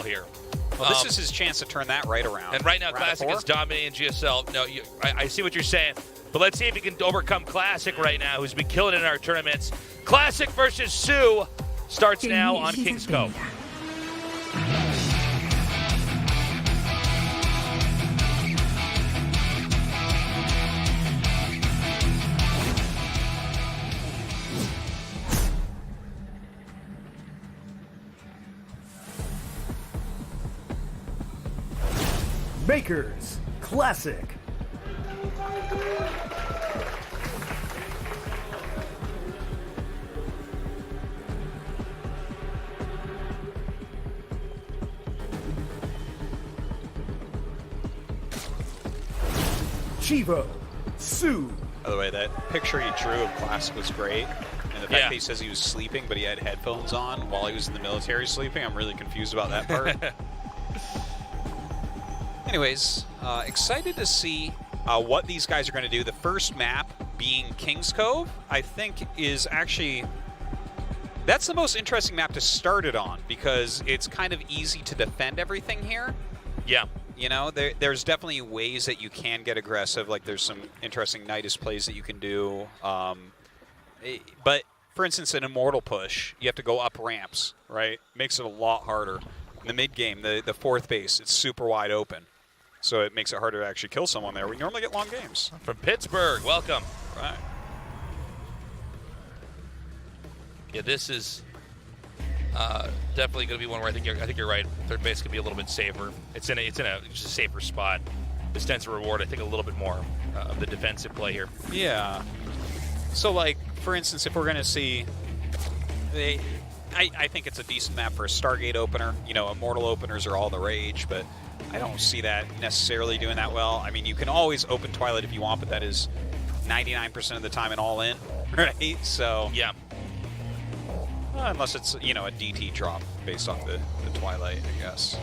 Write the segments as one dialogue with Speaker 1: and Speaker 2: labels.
Speaker 1: here.
Speaker 2: Well, this is his chance to turn that right around.
Speaker 1: And right now,
Speaker 2: Round
Speaker 1: Classic
Speaker 2: four?
Speaker 1: is dominating GSL. No, I see what you're saying, but let's see if he can overcome Classic right now, who's been killing it in our tournaments. Classic versus Sue starts now on Kings Cove.
Speaker 3: Makers Classic. Chivo Sue.
Speaker 2: By the way, that picture he drew of Classic was great. And the fact that he says he was sleeping, but he had headphones on while he was in the military sleeping, I'm really confused about that part. Anyways, excited to see what these guys are going to do. The first map being Kings Cove, I think is actually... That's the most interesting map to start it on because it's kind of easy to defend everything here.
Speaker 1: Yeah.
Speaker 2: You know, there's definitely ways that you can get aggressive. Like there's some interesting Nidus plays that you can do. But for instance, an Immortal push, you have to go up ramps, right? Makes it a lot harder. In the mid game, the fourth base, it's super wide open. So it makes it harder to actually kill someone there. We normally get long games.
Speaker 1: From Pittsburgh, welcome.
Speaker 2: Right.
Speaker 1: Yeah, this is definitely going to be one where I think you're right. Third base could be a little bit safer. It's in a just a safer spot. This tends to reward, I think, a little bit more of the defensive play here.
Speaker 2: Yeah. So, like, for instance, if we're going to see... I think it's a decent map for a Stargate opener. You know, Immortal openers are all the rage, but I don't see that necessarily doing that well. I mean, you can always open Twilight if you want, but that is 99% of the time an all-in, right? So...
Speaker 1: Yeah.
Speaker 2: Unless it's, you know, a DT drop based off the Twilight, I guess.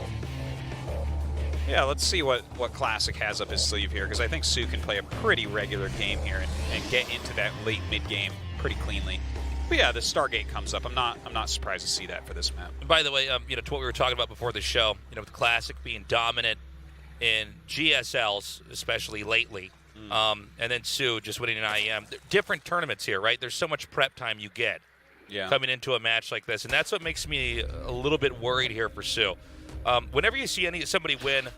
Speaker 2: Yeah, let's see what Classic has up his sleeve here, because I think Sue can play a pretty regular game here and get into that late mid-game pretty cleanly. But yeah, the Stargate comes up. I'm not surprised to see that for this map.
Speaker 1: By the way, you know, to what we were talking about before the show, you know, with Classic being dominant in GSLs, especially lately, and then Sue just winning an IEM. Different tournaments here, right? There's so much prep time you get.
Speaker 2: Yeah.
Speaker 1: Coming into a match like this, and that's what makes me a little bit worried here for Sue. Whenever you see somebody win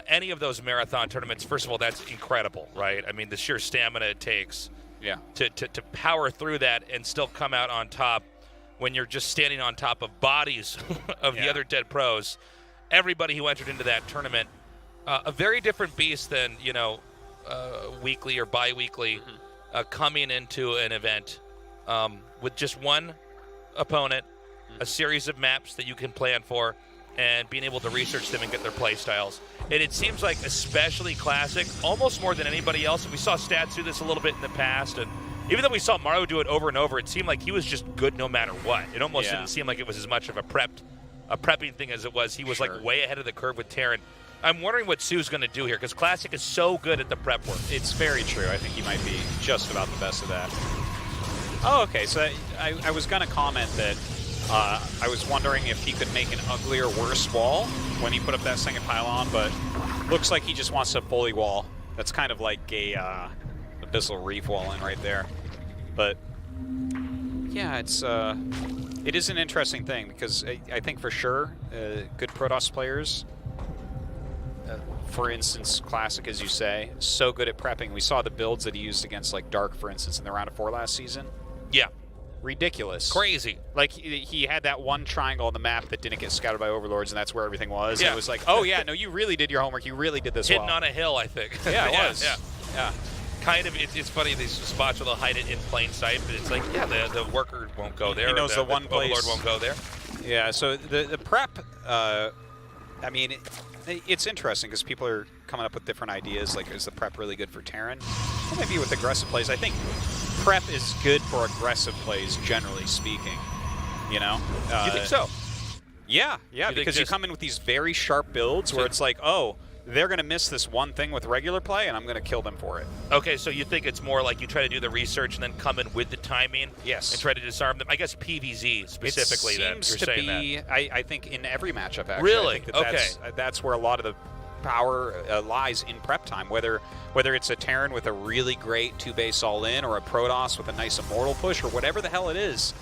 Speaker 1: any of those marathon tournaments, first of all, that's incredible, right? I mean, the sheer stamina it takes to power through that and still come out on top when you're just standing on top of bodies of the other dead pros. Everybody who entered into that tournament, a very different beast than, you know, weekly or bi-weekly coming into an event. With just one opponent, a series of maps that you can plan for, and being able to research them and get their play styles. And it seems like especially Classic, almost more than anybody else. We saw Stats do this a little bit in the past, and even though we saw Mario do it over and over, it seemed like he was just good no matter what. It almost didn't seem like it was as much of a prepping thing as it was. He was like way ahead of the curve with Terran. I'm wondering what Sue's going to do here, because Classic is so good at the prep work.
Speaker 2: It's very true. I think he might be just about the best of that. Oh, okay. So I was going to comment that I was wondering if he could make an uglier, worse wall when he put up that second pylon, but looks like he just wants to bully wall. That's kind of like a Abyssal Reef wall in right there. But yeah, it is an interesting thing because I think for sure good Protoss players, for instance, Classic, as you say, so good at prepping. We saw the builds that he used against like Dark, for instance, in the round of 4 last season.
Speaker 1: Yeah.
Speaker 2: Ridiculous.
Speaker 1: Crazy.
Speaker 2: Like, he had that one triangle on the map that didn't get scouted by Overlords, and that's where everything was.
Speaker 1: Yeah.
Speaker 2: And it was like, oh, yeah, no, you really did your homework. You really did this
Speaker 1: Hidden
Speaker 2: well.
Speaker 1: on a hill, I think.
Speaker 2: Yeah, it was.
Speaker 1: Yeah. Kind of, it's funny, these spots where they'll hide it in plain sight, but it's like, yeah, the worker won't go there.
Speaker 2: He knows the one place.
Speaker 1: Overlord won't go there.
Speaker 2: Yeah, so the prep, I mean, it's interesting because people are coming up with different ideas. Like, is the prep really good for Terran? Well, maybe with aggressive plays. I think prep is good for aggressive plays, generally speaking. You know?
Speaker 1: You think so?
Speaker 2: Yeah, because you come in with these very sharp builds where it's like, oh, they're going to miss this one thing with regular play, and I'm going to kill them for it.
Speaker 1: Okay, so you think it's more like you try to do the research and then come in with the timing?
Speaker 2: Yes.
Speaker 1: And try to disarm them? I guess PVZ specifically, then,
Speaker 2: It
Speaker 1: you're
Speaker 2: seems to
Speaker 1: saying
Speaker 2: be,
Speaker 1: that.
Speaker 2: I think, in every matchup, actually.
Speaker 1: Really?
Speaker 2: I think that's where a lot of the power lies in prep time, whether it's a Terran with a really great 2-base all-in or a Protoss with a nice Immortal push or whatever the hell it is.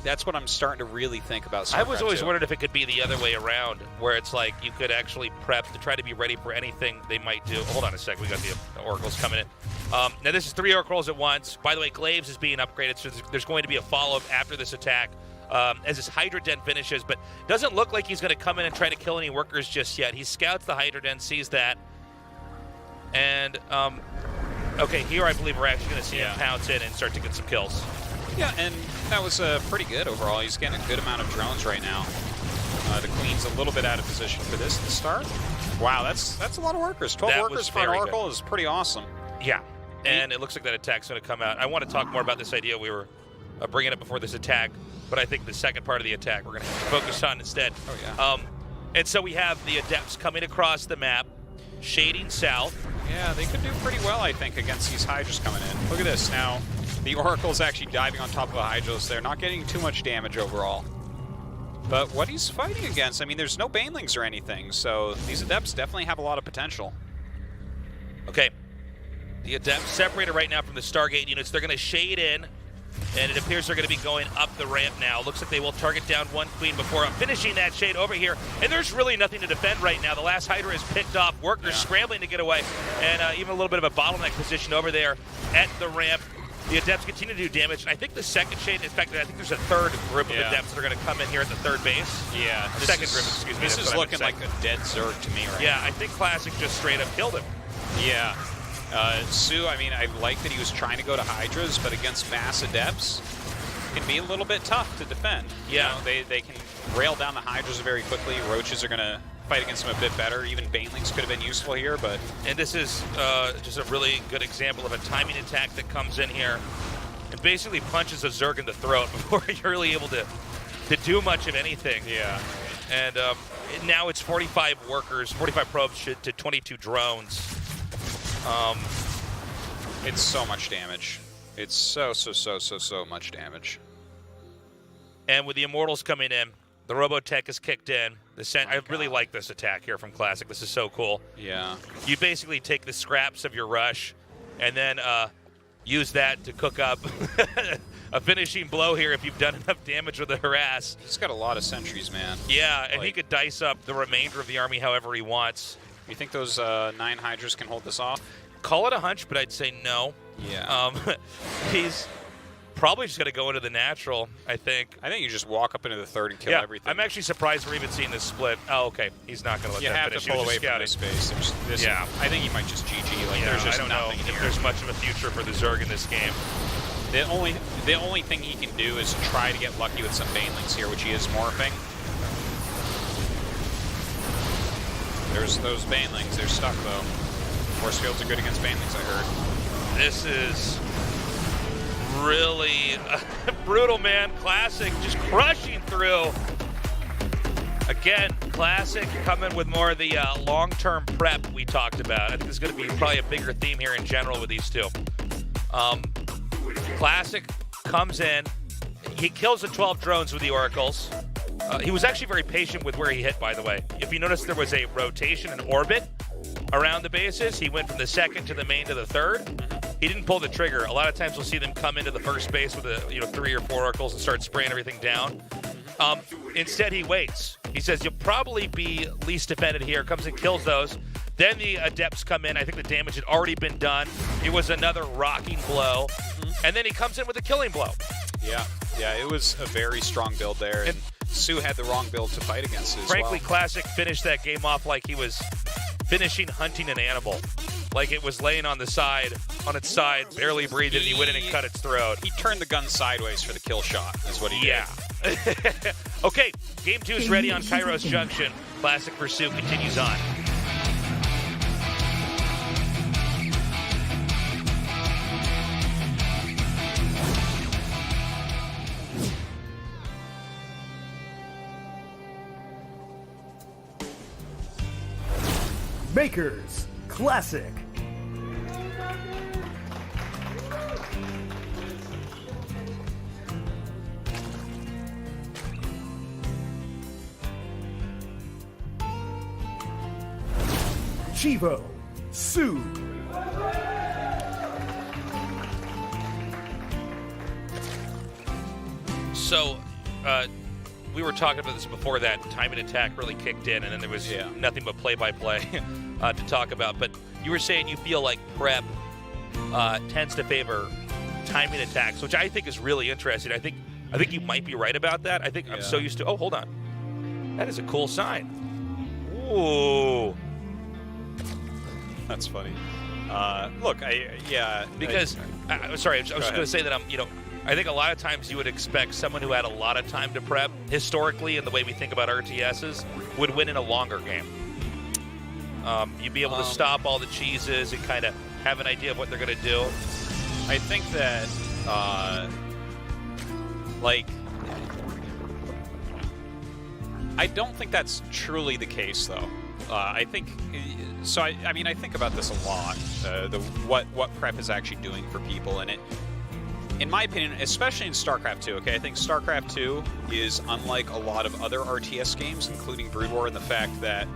Speaker 2: That's what I'm starting to really think about.
Speaker 1: I was always
Speaker 2: StarCraft 2.
Speaker 1: wondering if it could be the other way around, where it's like you could actually prep to try to be ready for anything they might do. Hold on a sec, we got the Oracles coming in. Now this is 3 Oracles at once. By the way, Glaives is being upgraded, so there's going to be a follow-up after this attack as his Hydra Den finishes, but doesn't look like he's going to come in and try to kill any workers just yet. He scouts the Hydra Den, sees that, and okay, here I believe we're actually going to see him pounce in and start to get some kills.
Speaker 2: Yeah, and that was pretty good overall. He's getting a good amount of drones right now. The Queen's a little bit out of position for this to start. Wow, that's a lot of workers. 12
Speaker 1: That
Speaker 2: workers
Speaker 1: was
Speaker 2: for an
Speaker 1: very
Speaker 2: Oracle
Speaker 1: good.
Speaker 2: is pretty awesome.
Speaker 1: Yeah, and it looks like that attack's going to come out. I want to talk more about this idea. We were bringing it before this attack, but I think the second part of the attack we're going to focus on instead.
Speaker 2: Oh, yeah.
Speaker 1: And so we have the Adepts coming across the map, shading south.
Speaker 2: Yeah, they could do pretty well, I think, against these Hydras coming in. Look at this. Now, the Oracle's actually diving on top of a Hydros. They're not getting too much damage overall. But what he's fighting against, I mean, there's no Banelings or anything, so these Adepts definitely have a lot of potential.
Speaker 1: Okay, the Adepts separated right now from the Stargate units. They're going to shade in, and it appears they're going to be going up the ramp now. Looks like they will target down one Queen before finishing that shade over here. And there's really nothing to defend right now. The last Hydra is picked off. Workers scrambling to get away, and even a little bit of a bottleneck position over there at the ramp. The Adepts continue to do damage, and I think the second shade, in fact, I think there's a third group of Adepts that are going to come in here at the third base.
Speaker 2: Yeah.
Speaker 1: The second group, excuse me.
Speaker 2: This
Speaker 1: that's
Speaker 2: is
Speaker 1: what I meant
Speaker 2: looking
Speaker 1: to say.
Speaker 2: like a dead Zerg to me right now.
Speaker 1: Yeah, I think Classic just straight up killed him.
Speaker 2: Yeah. Sue, I mean, I like that he was trying to go to Hydras, but against mass Adepts, it can be a little bit tough to defend.
Speaker 1: Yeah.
Speaker 2: You know, they can rail down the Hydras very quickly. Roaches are going to fight against them a bit better. Even Banelings could have been useful here, but...
Speaker 1: And this is just a really good example of a timing attack that comes in here and basically punches a Zerg in the throat before you're really able to do much of anything.
Speaker 2: Yeah.
Speaker 1: And now it's 45 workers, 45 probes to 22 drones.
Speaker 2: It's so much damage. It's so much damage.
Speaker 1: And with the Immortals coming in, the Robotech is kicked in. I really like this attack here from Classic. This is so cool.
Speaker 2: Yeah.
Speaker 1: You basically take the scraps of your rush and then use that to cook up a finishing blow here if you've done enough damage with the harass.
Speaker 2: He's got a lot of sentries, man.
Speaker 1: Yeah, and he
Speaker 2: Like-
Speaker 1: could dice up the remainder of the army however he wants.
Speaker 2: You think those 9 Hydras can hold this off?
Speaker 1: Call it a hunch, but I'd say no.
Speaker 2: Yeah.
Speaker 1: He's probably just going to go into the natural, I think.
Speaker 2: I think you just walk up into the third and kill
Speaker 1: Yeah,
Speaker 2: everything.
Speaker 1: I'm actually surprised we're even seeing this split. Oh, okay. He's not going to let
Speaker 2: You
Speaker 1: that
Speaker 2: have
Speaker 1: finish.
Speaker 2: to pull
Speaker 1: He was
Speaker 2: away
Speaker 1: just
Speaker 2: from this
Speaker 1: scouting.
Speaker 2: space.
Speaker 1: Yeah.
Speaker 2: I think he might just GG. Like,
Speaker 1: Yeah,
Speaker 2: there's just
Speaker 1: I don't know
Speaker 2: nothing
Speaker 1: if
Speaker 2: here.
Speaker 1: there's much of a future for the Zerg in this game.
Speaker 2: The only thing he can do is try to get lucky with some Banelings here, which he is morphing. There's those Banelings. They're stuck, though. Force fields are good against Banelings, I heard.
Speaker 1: This is really brutal, man. Classic just crushing through. Again, Classic coming with more of the long-term prep we talked about. I think this is going to be probably a bigger theme here in general with these two. Classic comes in. He kills the 12 drones with the Oracles. He was actually very patient with where he hit, by the way. If you notice, there was a rotation in orbit around the bases. He went from the second to the main to the third. He didn't pull the trigger. A lot of times we'll see them come into the first base with 3 or 4 Oracles and start spraying everything down. Instead, he waits. He says, you'll probably be least defended here. Comes and kills those. Then the Adepts come in. I think the damage had already been done. It was another rocking blow. And then he comes in with a killing blow.
Speaker 2: Yeah, it was a very strong build there, and Sue had the wrong build to fight against it as
Speaker 1: Frankly,
Speaker 2: well.
Speaker 1: Classic finished that game off like he was finishing hunting an animal. Like it was laying on its side, barely breathing, and he went in and cut its throat.
Speaker 2: He turned the gun sideways for the kill shot, is what he did.
Speaker 1: Yeah. Okay, game 2 is ready on Kairos Junction. Classic Pursuit continues on.
Speaker 3: Makers Classic. Chivo Sue.
Speaker 1: So, we were talking about this before that timing attack really kicked in, and then there was nothing but play-by-play to talk about. But you were saying you feel like prep tends to favor timing attacks, which I think is really interesting. I think you might be right about that. I think I'm so used to. Oh, hold on, that is a cool sign. Ooh,
Speaker 2: That's funny. Look,
Speaker 1: because sorry, I was just going to say that I think a lot of times you would expect someone who had a lot of time to prep, historically, in the way we think about RTSs, would win in a longer game. You'd be able to stop all the cheeses and kind of have an idea of what they're going to do.
Speaker 2: I think that, I don't think that's truly the case, though. I think so. I mean, I think about this a lot. What prep is actually doing for people, and it, in my opinion, especially in StarCraft 2. Okay, I think StarCraft 2 is unlike a lot of other RTS games, including Brood War, in the fact that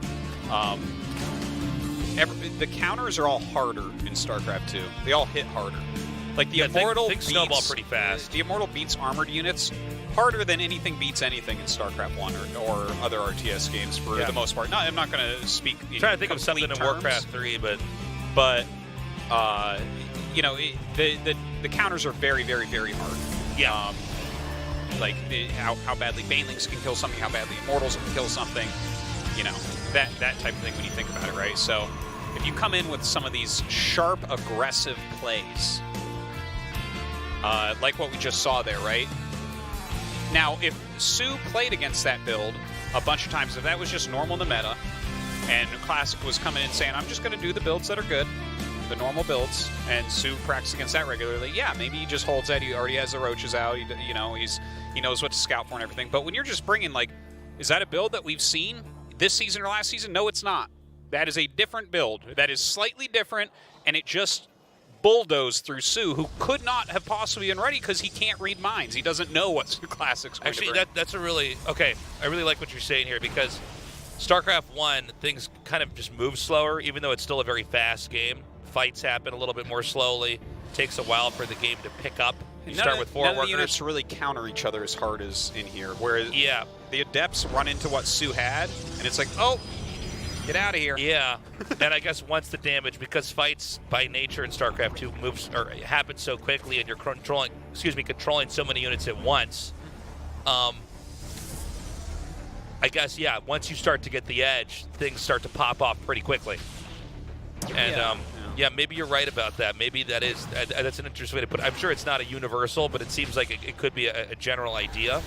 Speaker 2: the counters are all harder in StarCraft 2. They all hit harder. Like the Immortal
Speaker 1: things snowball pretty fast.
Speaker 2: The Immortal beats armored units harder than anything beats anything in StarCraft 1 or other RTS games for the most part. I'm not going to speak.
Speaker 1: I'm trying to think of something in Warcraft 3,
Speaker 2: but the counters are very, very, very hard.
Speaker 1: Yeah.
Speaker 2: Like how badly Banelings can kill something, how badly Immortals can kill something. That type of thing when you think about it, right? So if you come in with some of these sharp, aggressive plays, like what we just saw there, right? Now, if Sue played against that build a bunch of times, if that was just normal in the meta, and Classic was coming in saying, I'm just going to do the builds that are good, the normal builds, and Sue practices against that regularly, maybe he just holds that. He already has the roaches out. He knows what to scout for and everything. But when you're just bringing, is that a build that we've seen this season or last season? No, it's not. That is a different build. That is slightly different, and it just bulldozed through Sue, who could not have possibly been ready because he can't read minds. He doesn't know what Classic's going to bring.
Speaker 1: That's a really okay. I really like what you're saying here, because StarCraft 1, things kind of just move slower, even though it's still a very fast game. Fights happen a little bit more slowly. It takes a while for the game to pick up. You start with 4
Speaker 2: workers.
Speaker 1: None
Speaker 2: of the units really counter each other as hard as in here. Whereas the Adepts run into what Sue had, and it's like, oh, get out of here.
Speaker 1: Yeah, and I guess once the damage, because fights by nature in StarCraft 2 happen so quickly, and you're controlling so many units at once. I guess once you start to get the edge, things start to pop off pretty quickly. And maybe you're right about that. Maybe that's an interesting way to put it. I'm sure it's not a universal, but it seems like it could be a general idea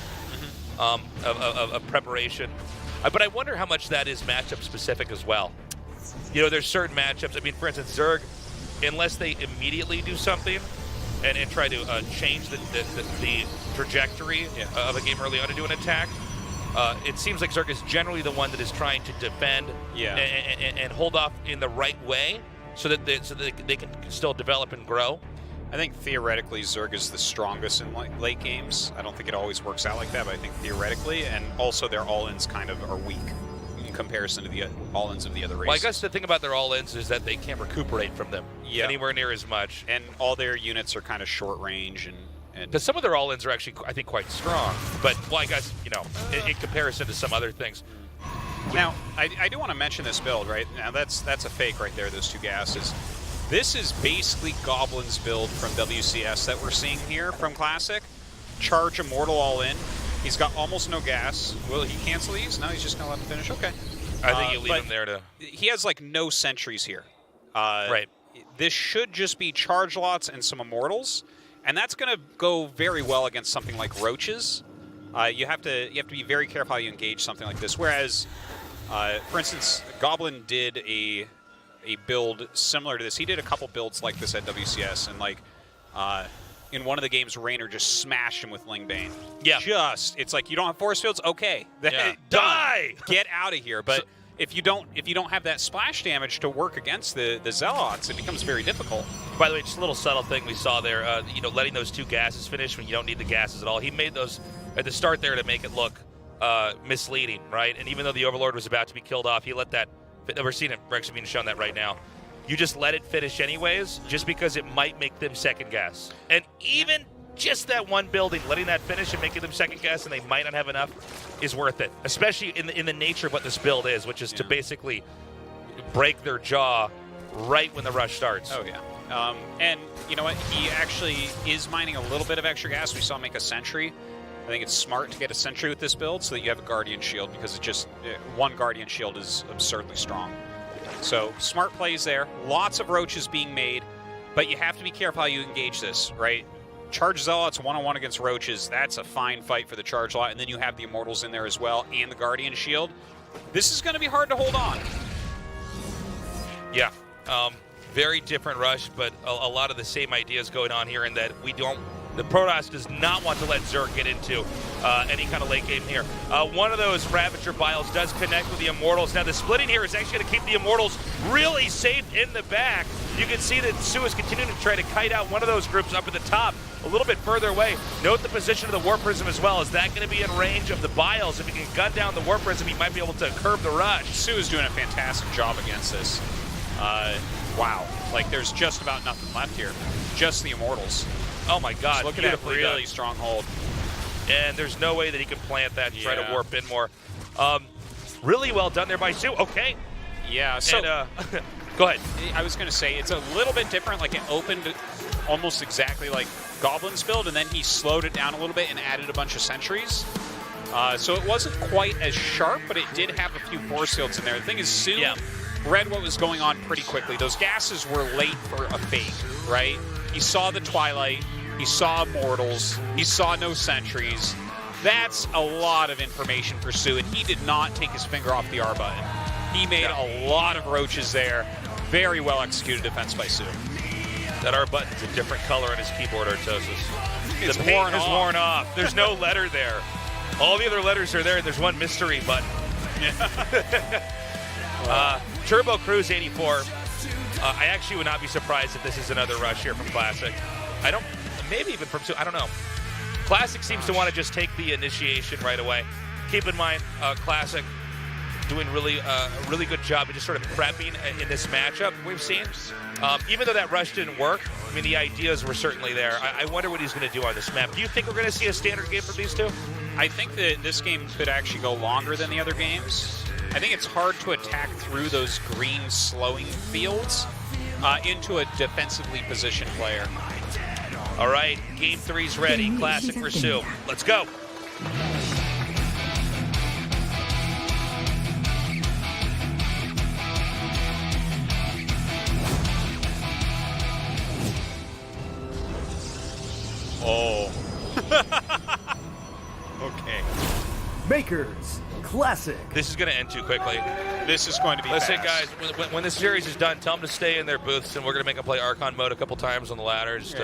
Speaker 1: of preparation. But I wonder how much that is matchup specific as well. There's certain matchups. I mean, for instance, Zerg, unless they immediately do something and try to change the trajectory of a game early on to do an attack, it seems like Zerg is generally the one that is trying to defend and hold off in the right way so that they can still develop and grow.
Speaker 2: I think theoretically Zerg is the strongest in late games. I don't think it always works out like that, but I think theoretically, and also their all-ins kind of are weak in comparison to the all-ins of the other races.
Speaker 1: Well, I guess the thing about their all-ins is that they can't recuperate from them anywhere near as much.
Speaker 2: And all their units are kind of short range and
Speaker 1: because some of their all-ins are actually, I think, quite strong. But, I guess, in comparison to some other things.
Speaker 2: Now, I do want to mention this build, right? Now, that's a fake right there, those two gases. This is basically Goblin's build from WCS that we're seeing here from Classic. Charge Immortal all in. He's got almost no gas. Will he cancel these? No, he's just going to let him finish. Okay.
Speaker 1: I think you leave him there to...
Speaker 2: He has, no sentries here.
Speaker 1: Right.
Speaker 2: This should just be charge lots and some Immortals. And that's going to go very well against something like Roaches. You have to be very careful how you engage something like this. Whereas, for instance, Goblin did a build similar to this. He did a couple builds like this at WCS, and in one of the games, Raynor just smashed him with Lingbane.
Speaker 1: Yeah.
Speaker 2: It's like, you don't have force fields? Okay.
Speaker 1: Die!
Speaker 2: Get out of here. But if you don't have that splash damage to work against the Zealots, it becomes very difficult.
Speaker 1: By the way, just a little subtle thing we saw there, letting those 2 gases finish when you don't need the gases at all. He made those at the start there to make it look misleading, right? And even though the Overlord was about to be killed off, he let that, we're seeing it, we're actually being shown that right now. You just let it finish anyways, just because it might make them second guess. And even just that one building, letting that finish and making them second guess, and they might not have enough, is worth it. Especially in the nature of what this build is, which is to basically break their jaw right when the rush starts.
Speaker 2: Oh yeah. And you know what? He actually is mining a little bit of extra gas. We saw him make a sentry. I think it's smart to get a sentry with this build so that you have a Guardian Shield, because one Guardian Shield is absurdly strong. So smart plays there. Lots of roaches being made, but you have to be careful how you engage this, right? Charge Zealots one-on-one against roaches, that's a fine fight for the Charge Lot, and then you have the Immortals in there as well, and the Guardian Shield. This is going to be hard to hold on.
Speaker 1: Yeah, very different rush, but a lot of the same ideas going on here in that the Protoss does not want to let Zerg get into any kind of late game here. One of those Ravager Biles does connect with the Immortals. Now the splitting here is actually going to keep the Immortals really safe in the back. You can see that Sue is continuing to try to kite out one of those groups up at the top, a little bit further away. Note the position of the War Prism as well. Is that going to be in range of the Biles? If he can gun down the War Prism, he might be able to curb the rush.
Speaker 2: Sue is doing a fantastic job against this. Wow. Like, there's just about nothing left here. Just the Immortals.
Speaker 1: Oh my God,
Speaker 2: just look at that really strong hold.
Speaker 1: And there's no way that he can plant that and try to warp in more. Really well done there by Sue. Okay.
Speaker 2: Yeah, so...
Speaker 1: And, go ahead.
Speaker 2: I was going to say, it's a little bit different. Like, it opened almost exactly like Goblin's build, and then he slowed it down a little bit and added a bunch of sentries. So it wasn't quite as sharp, but it did have a few force fields in there. The thing is, Sue read what was going on pretty quickly. Those gases were late for a fake, right? He saw the Twilight, he saw Immortals, he saw no sentries. That's a lot of information for Sue, and he did not take his finger off the R button. He made a lot of roaches there. Very well executed defense by Sue.
Speaker 1: That R button's a different color on his keyboard, Artosis.
Speaker 2: It's
Speaker 1: the paint
Speaker 2: worn
Speaker 1: is worn off. There's no letter there. All the other letters are there, and there's one mystery button. Turbo Cruise 84. I actually would not be surprised if this is another rush here from Classic. Maybe even from Sue, I don't know. Classic seems to want to just take the initiation right away. Keep in mind, Classic doing a really good job of just sort of prepping in this matchup we've seen. Even though that rush didn't work, I mean, the ideas were certainly there. I wonder what he's going to do on this map. Do you think we're going to see a standard game from these two?
Speaker 2: I think that this game could actually go longer than the other games. I think it's hard to attack through those green slowing fields into a defensively positioned player.
Speaker 1: All right, Game 3's ready. Classic for Sue. Let's go.
Speaker 2: Oh. Okay.
Speaker 3: Makers Classic.
Speaker 1: This is going to end too quickly.
Speaker 2: This is going to be
Speaker 1: Listen,
Speaker 2: fast.
Speaker 1: guys, when this series is done, tell them to stay in their booths, and we're going to make them play Archon mode a couple times on the ladder. Just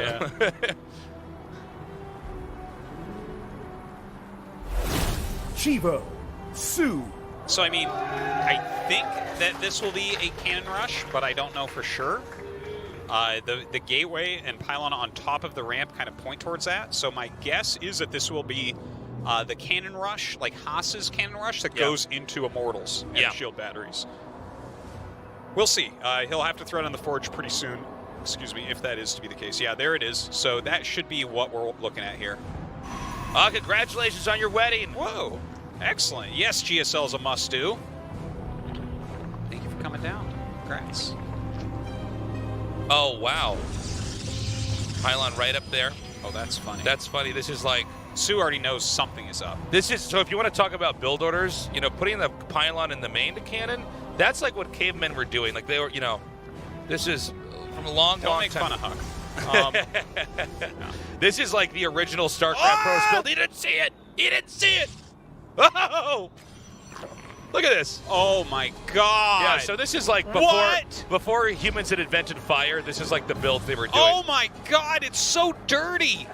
Speaker 3: Chivo Sue.
Speaker 2: So, I mean, I think that this will be a cannon rush, but I don't know for sure. The gateway and pylon on top of the ramp kind of point towards that. So my guess is that this will be the cannon rush, like Haas's cannon rush, that goes into Immortals and shield batteries. We'll see. He'll have to throw it on the forge pretty soon. Excuse me, if that is to be the case. Yeah, there it is. So that should be what we're looking at here.
Speaker 1: Congratulations on your wedding.
Speaker 2: Whoa. Excellent. Yes, GSL is a must-do. Thank you for coming down. Congrats.
Speaker 1: Oh, wow. Pylon right up there.
Speaker 2: Oh, that's funny.
Speaker 1: That's funny. This is like...
Speaker 2: Sue already knows something is up.
Speaker 1: So if you want to talk about build orders, putting the pylon in the main to cannon, that's like what cavemen were doing. Like they were, this is from a long
Speaker 2: Don't make
Speaker 1: time.
Speaker 2: fun of Huck.
Speaker 1: No. This is like the original StarCraft Pros build. He didn't see it. He didn't see it. Oh! Look at this.
Speaker 2: Oh my God.
Speaker 1: Yeah, so this is like before humans had invented fire, this is like the build they were doing.
Speaker 2: Oh my God, it's so dirty.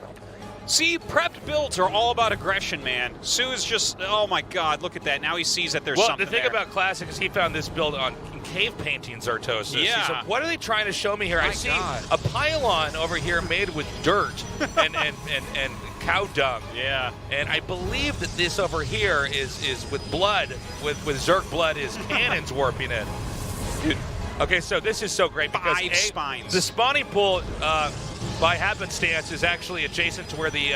Speaker 2: See, prepped builds are all about aggression, man. Sue is just, oh my god, look at that. Now he sees that there's
Speaker 1: Well,
Speaker 2: something
Speaker 1: the thing
Speaker 2: there.
Speaker 1: about Classic is he found this build on cave painting Zartosis.
Speaker 2: Yeah.
Speaker 1: He's like, what are they trying to show me here? I
Speaker 2: My
Speaker 1: see
Speaker 2: God.
Speaker 1: a pylon over here made with dirt and cow dung.
Speaker 2: Yeah.
Speaker 1: And I believe that this over here is with blood, with Zerg blood, is cannons warping in. Dude. Okay, so this is so great because
Speaker 2: 5 spines.
Speaker 1: the spawning pool, by happenstance, is actually adjacent to where the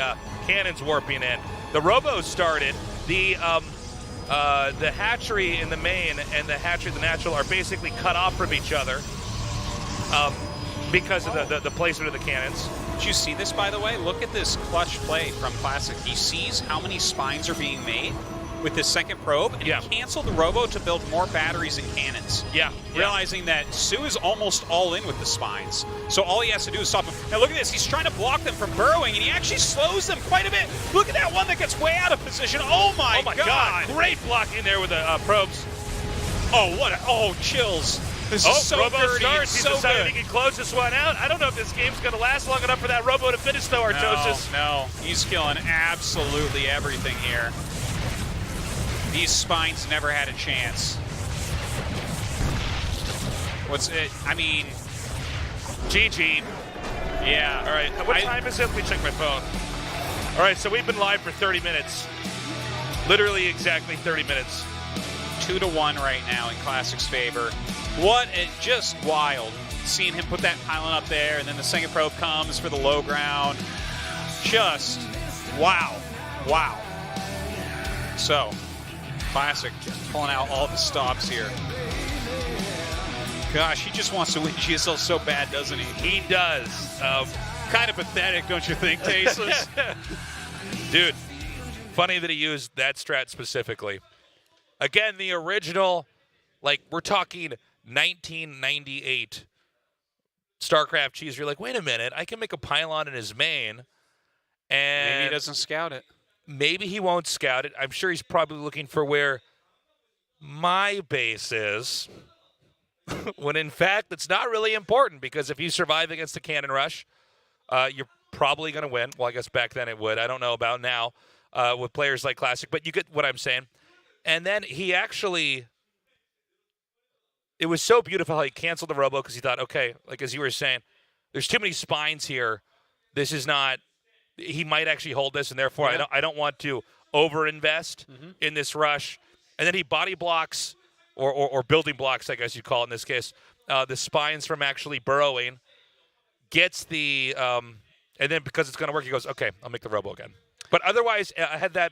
Speaker 1: cannons warping in. The robos started. The hatchery in the main and the hatchery in the natural are basically cut off from each other because of the placement of the cannons.
Speaker 2: Did you see this, by the way? Look at this clutch play from Classic. He sees how many spines are being made with this second probe, and
Speaker 1: Yeah.
Speaker 2: he canceled the robo to build more batteries and cannons.
Speaker 1: Yeah.
Speaker 2: Realizing that Sue is almost all in with the spines. So all he has to do is stop him. Now look at this. He's trying to block them from burrowing, and he actually slows them quite a bit. Look at that one that gets way out of position. Oh my god.
Speaker 1: Great blocking there with the probes.
Speaker 2: Oh, chills. This is so
Speaker 1: Robo
Speaker 2: dirty.
Speaker 1: starts.
Speaker 2: It's
Speaker 1: He's
Speaker 2: so
Speaker 1: decided
Speaker 2: good.
Speaker 1: he can close this one out. I don't know if this game's going to last long enough for that Robo to finish, though, Artosis.
Speaker 2: No, he's killing absolutely everything here. These spines never had a chance. What's it? I mean,
Speaker 1: GG.
Speaker 2: yeah.
Speaker 1: All right, what time is it? Let me check my phone. All right, so we've been live for 30 minutes. Literally exactly 30 minutes.
Speaker 2: 2-1 right now in Classic's favor. Just wild. Seeing him put that pylon up there, and then the second probe comes for the low ground. Just wow. Wow. So, Classic pulling out all the stops here. Gosh, he just wants to win GSL so bad, doesn't he?
Speaker 1: He does.
Speaker 2: Kind of pathetic, don't you think, Tasteless?
Speaker 1: Dude, funny that he used that strat specifically. Again, the original, like, we're talking 1998 StarCraft cheese. You're like, wait a minute, I can make a pylon in his main. And
Speaker 2: Maybe he doesn't scout it.
Speaker 1: maybe he won't scout it. I'm sure he's probably looking for where my base is. When in fact, it's not really important, because if you survive against the cannon rush, you're probably going to win. Well, I guess back then it would. I don't know about now with players like Classic, but you get what I'm saying. And then he actually, it was so beautiful how he canceled the robo, because he thought, okay, like as you were saying, there's too many spines here. This is not, he might actually hold this, and therefore I don't want to over-invest in this rush. And then he body blocks, or building blocks, I guess you call it in this case, the spines from actually burrowing, gets the, and then because it's going to work, he goes, okay, I'll make the robo again. But otherwise, I had that,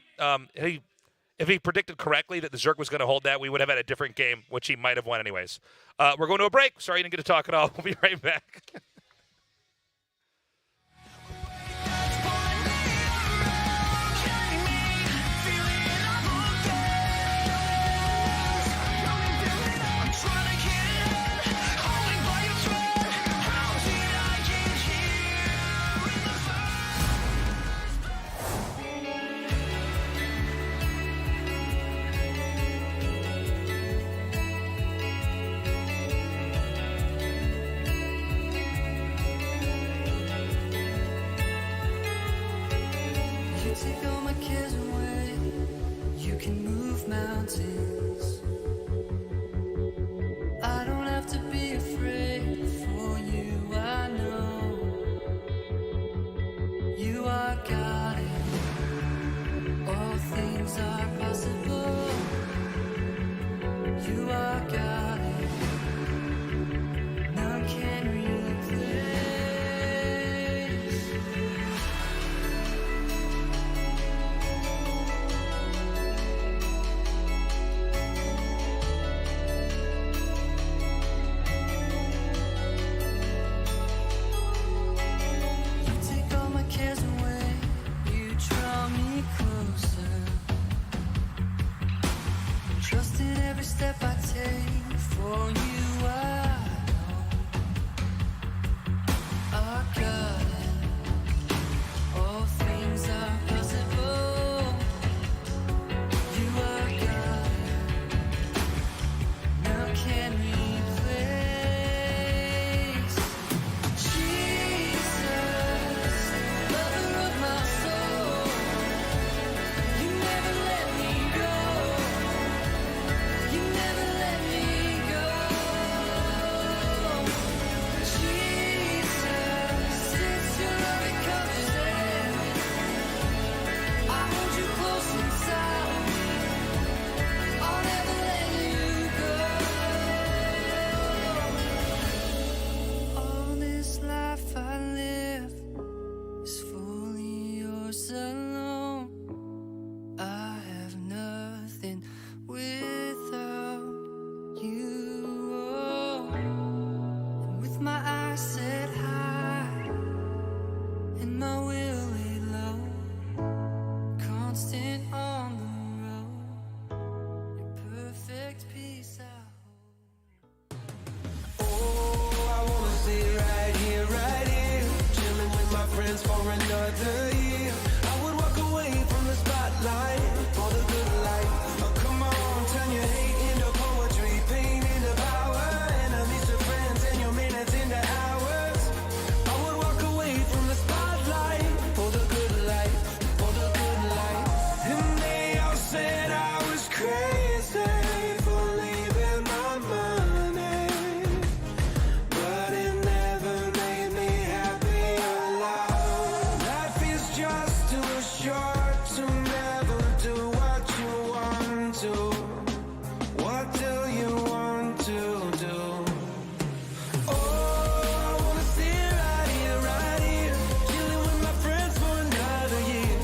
Speaker 1: if he predicted correctly that the Zerg was going to hold that, we would have had a different game, which he might have won anyways. We're going to a break. Sorry you didn't get to talk at all. We'll be right back.
Speaker 4: You take all my cares away. You can move mountains. I don't have to be afraid for you. I know you are God. All things are possible. You are God. None can replace. You take all my cares away. You draw me closer. Trust in every step I take. For you I know our God. All things are possible. You are God. None can replace. Jesus, lover of my soul.
Speaker 5: another year. I would walk away from the spotlight for the good life. Oh, come on, turn your hate into poetry, pain into power, enemies to friends, and your minutes into hours. I would walk away from the spotlight for the good life, for the good life. And they all said I was crazy for leaving my money, but it never made me happy alive. Life is just too short to never do what you want to. What do you want to do? Oh, I wanna stay right here, chilling with my friends for another year.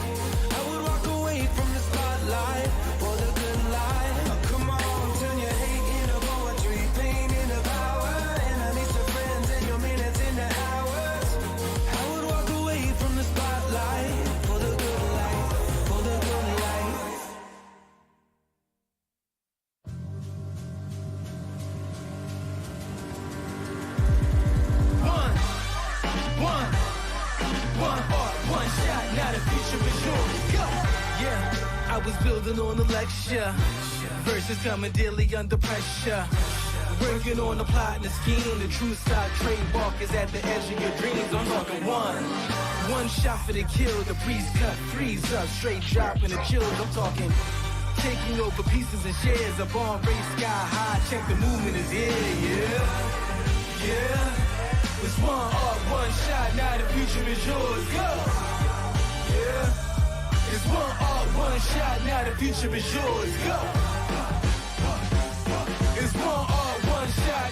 Speaker 5: I would walk away from the spotlight for the good life. Oh, come on, turn your hate into poetry, pain into power, enemies to friends, and your minutes into hours. I would walk away from the spotlight for the good life, for the good life. One shot, now the future is yours. Go! Yeah, I was building on the lecture. Verses coming daily under pressure. Working on the plot and the scheme. The true stock trademark is at the edge of your dreams. I'm talking one shot for the kill. The priest cut threes up, straight dropping the chills. I'm talking taking over pieces and shares. A bomb race sky high. Check the movement is here. Yeah. It's one art, one shot, now the future is yours. Go! Yeah. It's one art, one shot, now the future is yours. Go! It's one art, one shot.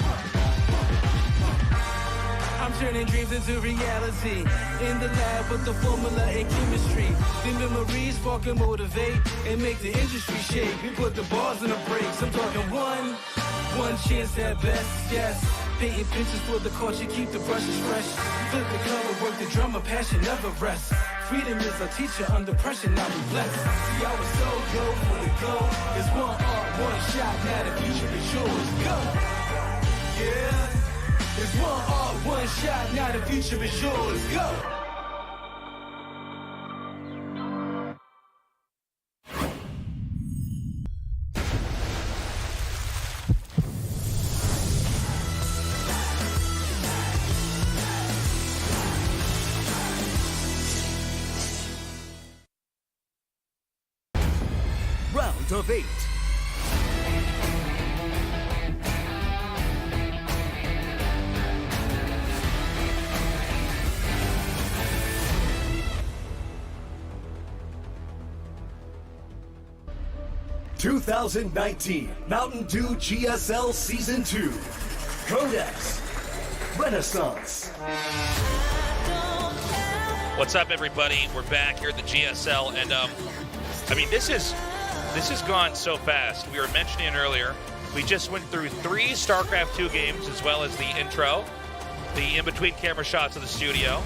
Speaker 5: I'm turning dreams into reality. In the lab with the formula and chemistry. The memories spark and motivate and make the industry shake. We put the bars in the brakes. I'm talking one chance at best, yes. Painting pictures for the culture, keep the brushes fresh. Flip the color, work the drummer, passion never rests. Freedom is a teacher under pressure, now we blessed. See, I was so go for the go. It's one art, one shot, now the future is yours. Go! Yeah. It's one art, one shot, now the future is yours. Go!
Speaker 3: Round of 8. ...2019 Mountain Dew GSL Season 2. Codex. Renaissance.
Speaker 1: What's up, everybody? We're back here at the GSL, and I mean, this has gone so fast. We were mentioning it earlier. We just went through 3 StarCraft 2 games, as well as the intro, the in-between camera shots of the studio,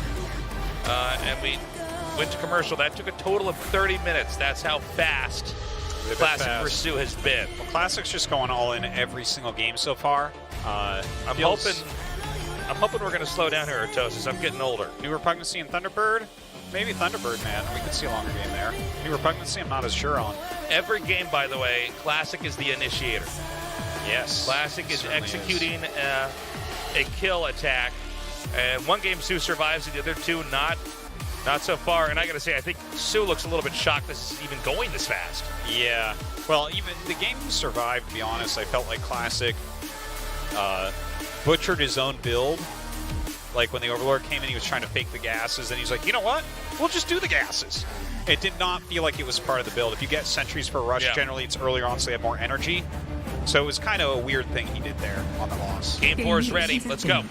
Speaker 1: and we went to commercial. That took a total of 30 minutes. That's how fast Classic Pursue has been.
Speaker 2: Well, Classic's just going all in every single game so far.
Speaker 1: I'm hoping we're going to slow down here, Artosis. I'm getting older.
Speaker 2: New Repugnancy and Thunderbird? Maybe Thunderbird, man. We could see a longer game there. New Repugnancy, I'm not as sure on.
Speaker 1: Every game, by the way, Classic is the initiator.
Speaker 2: Yes.
Speaker 1: Classic is executing a kill attack. And one game Sue survives, and the other 2 not so far. And I got to say, I think Sue looks a little bit shocked this is even going this fast.
Speaker 2: Yeah. Well, even the game survived, to be honest. I felt like Classic butchered his own build. Like when the Overlord came in, he was trying to fake the gases, and he's like, you know what? We'll just do the gases. It did not feel like it was part of the build. If you get sentries for rush, generally it's earlier on, so they have more energy. So it was kind of a weird thing he did there on the loss.
Speaker 1: Game 4 is ready. Let's go.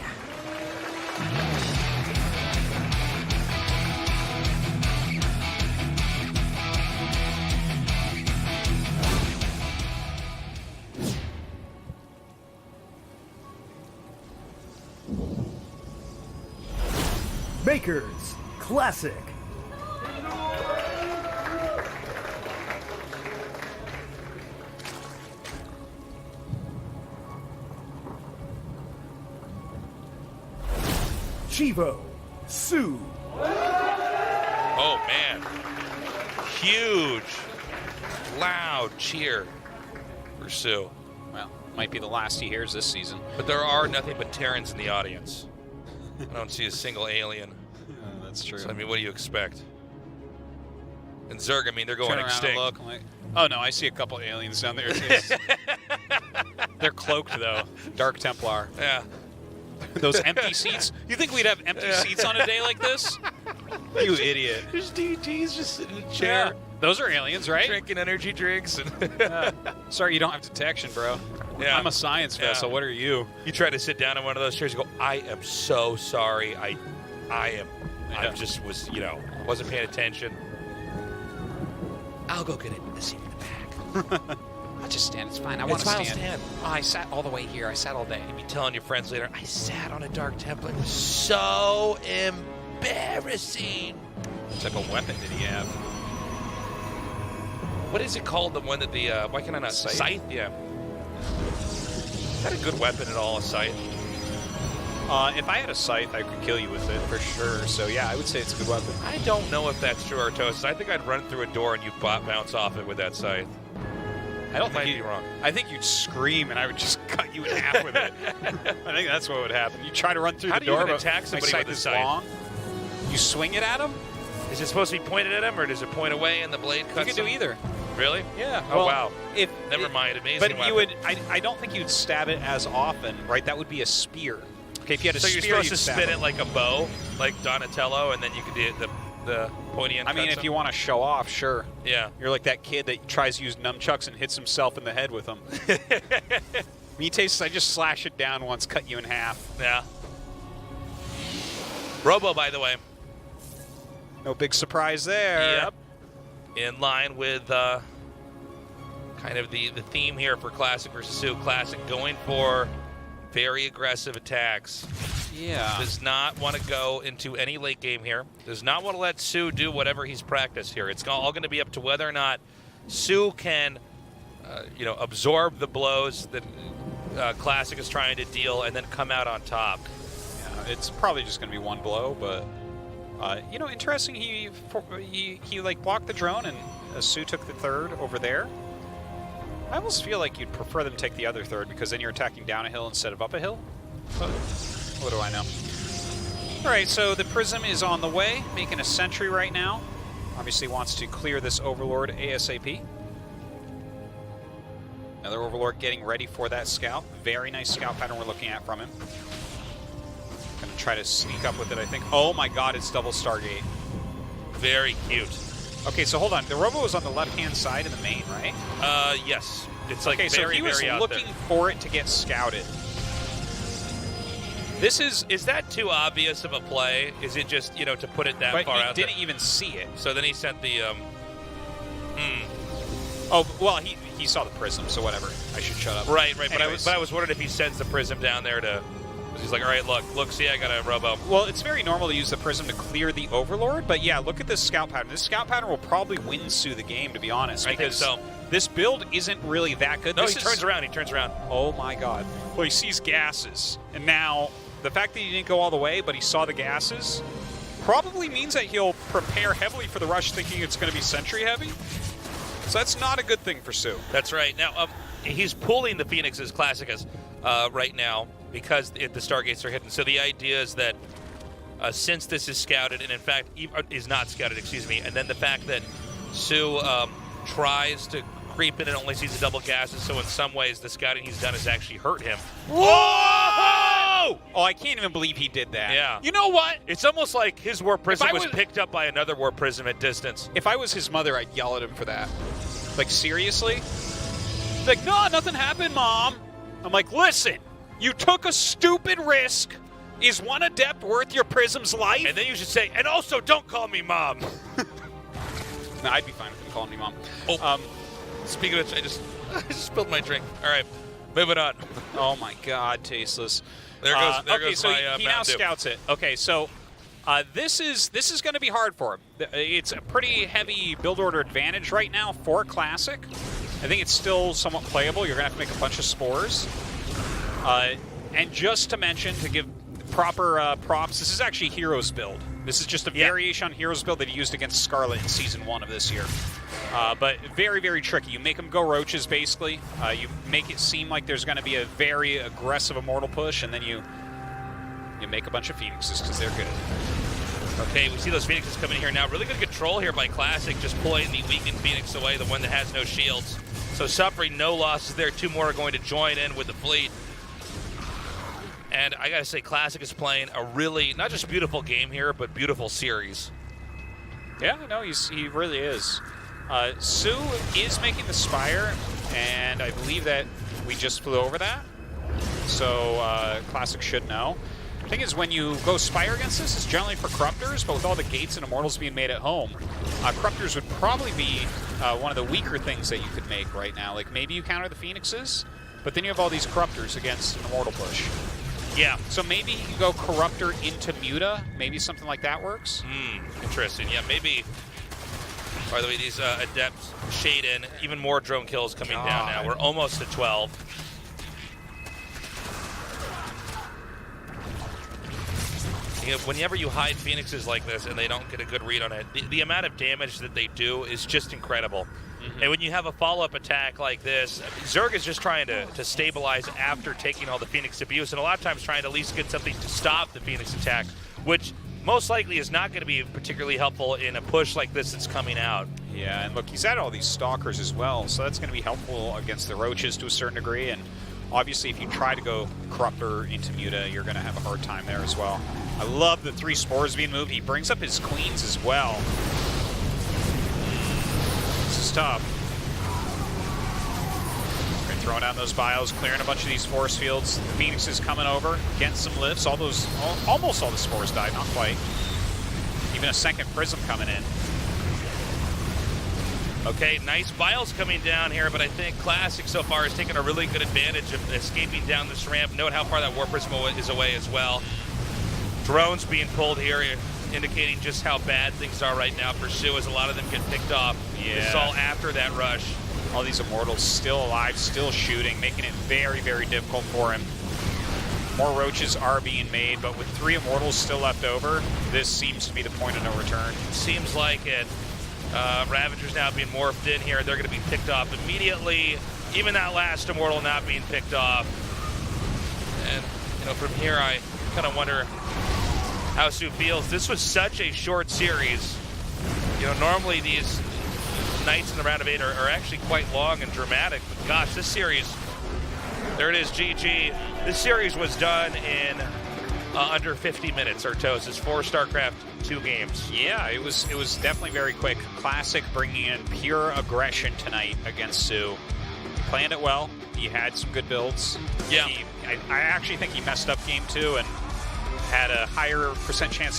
Speaker 3: Makers Classic. Chivo Sue.
Speaker 1: man. Huge, loud cheer for Sue.
Speaker 2: Well, might be the last he hears this season.
Speaker 1: But there are nothing but Terrans in the audience. I don't see a single alien.
Speaker 2: That's true.
Speaker 1: So, I mean, what do you expect? And Zerg, I mean, they're going
Speaker 2: Turn around
Speaker 1: extinct.
Speaker 2: and look. I'm like, oh no, I see a couple aliens down there. They're cloaked though. Dark Templar.
Speaker 1: Yeah.
Speaker 2: Those empty seats. You think we'd have empty seats on a day like this? You idiot.
Speaker 1: There's DTs just sitting in a
Speaker 2: Yeah.
Speaker 1: chair,
Speaker 2: Those are aliens, right?
Speaker 1: drinking energy drinks. And
Speaker 2: Sorry, you don't have detection, bro.
Speaker 1: Yeah.
Speaker 2: I'm a science vessel.
Speaker 1: Yeah.
Speaker 2: What are you?
Speaker 1: you try to sit down in one of those chairs, you go, I am so sorry. I
Speaker 2: Yeah.
Speaker 1: just was, wasn't paying attention. I'll go get it in the seat in the back.
Speaker 2: I'll just stand. It's fine. I
Speaker 1: It's
Speaker 2: want to
Speaker 1: fine, I'll
Speaker 2: stand.
Speaker 1: stand.
Speaker 2: Oh, I sat all the way here. I sat all day.
Speaker 1: You'll be telling your friends later, I sat on a Dark Templar. It was so embarrassing.
Speaker 2: What type of weapon did he have?
Speaker 1: What is it called? The one that why can I not?
Speaker 2: Scythe?
Speaker 1: Yeah. Is that a good weapon at all, a scythe?
Speaker 2: If I had a scythe, I could kill you with it for sure. So yeah, I would say it's a good weapon.
Speaker 1: I don't know if that's true, Artosis. I think I'd run through a door and you'd bounce off it with that scythe.
Speaker 2: I don't
Speaker 1: Might
Speaker 2: think
Speaker 1: be wrong.
Speaker 2: I think you'd scream and I would just cut you in half with it. I think that's what would happen. You try to run through
Speaker 1: How
Speaker 2: the
Speaker 1: do you
Speaker 2: door,
Speaker 1: even
Speaker 2: but
Speaker 1: attack
Speaker 2: my
Speaker 1: somebody
Speaker 2: scythe
Speaker 1: with a
Speaker 2: is
Speaker 1: scythe?
Speaker 2: long. You swing it at him.
Speaker 1: Is it supposed to be pointed at him, or does it point away and the blade
Speaker 2: You
Speaker 1: cuts
Speaker 2: can do
Speaker 1: him?
Speaker 2: either.
Speaker 1: Really?
Speaker 2: Yeah.
Speaker 1: Oh,
Speaker 2: well,
Speaker 1: wow. Never
Speaker 2: if,
Speaker 1: mind. Amazing
Speaker 2: But
Speaker 1: weapon.
Speaker 2: you would. I don't think you'd stab it as often, right? That would be a spear. Okay, if you had a
Speaker 1: So
Speaker 2: spear,
Speaker 1: you're supposed
Speaker 2: you'd
Speaker 1: to
Speaker 2: stab
Speaker 1: spin it like a bow, like Donatello, and then you could do the pointy end.
Speaker 2: I mean,
Speaker 1: cuts
Speaker 2: if you
Speaker 1: him?
Speaker 2: want to show off, sure.
Speaker 1: Yeah.
Speaker 2: You're like that kid that tries to use nunchucks and hits himself in the head with them. Me tastes. I just slash it down once, cut you in half.
Speaker 1: Yeah. Robo, by the way.
Speaker 2: No big surprise there.
Speaker 1: Yep. In line with kind of the theme here for Classic versus Sue. Classic going for very aggressive attacks.
Speaker 2: Yeah.
Speaker 1: Does not want to go into any late game here. Does not want to let Sue do whatever he's practiced here. It's all going to be up to whether or not Sue can, absorb the blows that Classic is trying to deal and then come out on top.
Speaker 2: Yeah, it's probably just going to be one blow, but interesting. He like blocked the drone, and Sue took the third over there. I almost feel like you'd prefer them take the other third because then you're attacking down a hill instead of up a hill. But what do I know? All right, so the Prism is on the way, making a sentry right now. Obviously wants to clear this Overlord ASAP. Another Overlord getting ready for that scout. Very nice scout pattern we're looking at from him. Gonna try to sneak up with it, I think. Oh my god, it's double Stargate.
Speaker 1: Very cute.
Speaker 2: Okay, so hold on. The Robo was on the left-hand side of the main, right?
Speaker 1: Yes. It's like
Speaker 2: Okay, so
Speaker 1: very,
Speaker 2: he was
Speaker 1: very out
Speaker 2: looking
Speaker 1: there.
Speaker 2: for it to get scouted. This is...
Speaker 1: that too obvious of a play? Is it just, to put it that
Speaker 2: But
Speaker 1: far
Speaker 2: he
Speaker 1: out
Speaker 2: didn't
Speaker 1: there?
Speaker 2: even see it.
Speaker 1: So then he sent the,
Speaker 2: Oh, well, he saw the Prism, so whatever. I should shut up.
Speaker 1: Right. But
Speaker 2: Anyways.
Speaker 1: I was wondering if he sends the Prism down there to... He's like, all right, look, see, I got a Robo.
Speaker 2: Well, it's very normal to use the Prism to clear the Overlord, but yeah, look at this scout pattern. This scout pattern will probably win Sue the game, to be honest.
Speaker 1: I think
Speaker 2: because
Speaker 1: so.
Speaker 2: This build isn't really that good.
Speaker 1: No,
Speaker 2: This
Speaker 1: he
Speaker 2: is-
Speaker 1: turns around.
Speaker 2: Oh my god. Well, he sees gases. And now, the fact that he didn't go all the way, but he saw the gases, probably means that he'll prepare heavily for the rush thinking it's going to be sentry heavy. So that's not a good thing for Sue.
Speaker 1: That's right. Now, he's pulling the Phoenix's Classicus right now because the Stargates are hidden. So the idea is that since this is scouted, and in fact is not scouted, excuse me, and then the fact that Sue tries to creep in and only sees the double gases, so in some ways the scouting he's done has actually hurt him.
Speaker 2: Whoa! Oh, I can't even believe he did that.
Speaker 1: Yeah.
Speaker 2: You know what?
Speaker 1: It's almost like his Warp Prism
Speaker 2: I
Speaker 1: was
Speaker 2: was-
Speaker 1: picked up by another Warp Prism at distance.
Speaker 2: If I was his mother, I'd yell at him for that. Like, seriously? Like, no, nothing happened, Mom. I'm like, listen, you took a stupid risk. Is one adept worth your Prism's life?
Speaker 1: And then you should say, and also don't call me Mom.
Speaker 2: No, I'd be fine with him calling me Mom.
Speaker 1: Oh. Speaking of which, I just spilled my drink. All right, moving on.
Speaker 2: Oh my God, tasteless.
Speaker 1: There goes
Speaker 2: okay,
Speaker 1: goes
Speaker 2: so
Speaker 1: my
Speaker 2: he now
Speaker 1: Mountain Dew.
Speaker 2: scouts it. Okay, so this is going to be hard for him. It's a pretty heavy build order advantage right now for Classic. I think it's still somewhat playable. You're going to have to make a bunch of spores. And just to mention, to give proper props, this is actually Heroes build. This is just a variation on Heroes build that he used against Scarlet in Season 1 of this year. But very, very tricky. You make them go roaches, basically. You make it seem like there's going to be a very aggressive Immortal push, and then you make a bunch of Phoenixes because they're good.
Speaker 1: Okay, we see those Phoenixes coming here now. Really good control here by Classic, just pulling the weakened Phoenix away, the one that has no shields. So suffering no losses there. 2 more are going to join in with the fleet. And I gotta say, Classic is playing a really, not just beautiful game here, but beautiful series.
Speaker 2: Yeah, no, he really is. Sue is making the Spire, and I believe that we just flew over that. So Classic should know. The thing is, when you go Spire against this, it's generally for Corruptors, but with all the gates and Immortals being made at home, Corruptors would probably be one of the weaker things that you could make right now. Like, maybe you counter the Phoenixes, but then you have all these Corruptors against an Immortal push.
Speaker 1: Yeah.
Speaker 2: So maybe you can go Corruptor into Muta. Maybe something like that works.
Speaker 1: Interesting. Yeah, maybe. By the way, these Adepts shade in. Even more drone kills coming down now. We're almost at 12. You know, whenever you hide Phoenixes like this and they don't get a good read on it, the amount of damage that they do is just incredible. And when you have a follow-up attack like this, Zerg is just trying to stabilize after taking all the Phoenix abuse, and a lot of times trying to at least get something to stop the Phoenix attack, which most likely is not going to be particularly helpful in a push like this that's coming out.
Speaker 2: Yeah, and look, he's had all these Stalkers as well, so that's going to be helpful against the Roaches to a certain degree, and obviously if you try to go Corruptor into Muta, you're going to have a hard time there as well. I love the 3 spores being moved. He brings up his Queens as well. This is tough. We're throwing out those bios, clearing a bunch of these force fields. The Phoenix is coming over, getting some lifts. Almost all the spores died, not quite. Even a second prism coming in.
Speaker 1: Okay, nice bios coming down here, but I think Classic so far has taken a really good advantage of escaping down this ramp. Note how far that War Prism is away as well. Drones being pulled here, indicating just how bad things are right now for Sue, as a lot of them get picked off.
Speaker 2: Yeah.
Speaker 1: This is all after that rush.
Speaker 2: All these Immortals still alive, still shooting, making it very, very difficult for him. More Roaches are being made, but with 3 Immortals still left over, this seems to be the point of no return.
Speaker 1: Seems like it. Ravagers now being morphed in here. They're going to be picked off immediately. Even that last Immortal not being picked off. And, you know, from here I kind of wonder how Sue feels. This was such a short series. You know, normally these nights in the round of 8 are actually quite long and dramatic. But gosh, this series, there it is, GG. This series was done in under 50 minutes, Artosis. 4 StarCraft, 2 games.
Speaker 2: Yeah, it was definitely very quick. Classic bringing in pure aggression tonight against Sue. Planned it well. He had some good builds.
Speaker 1: Yeah.
Speaker 2: I actually think he messed up game 2 and had a higher % chance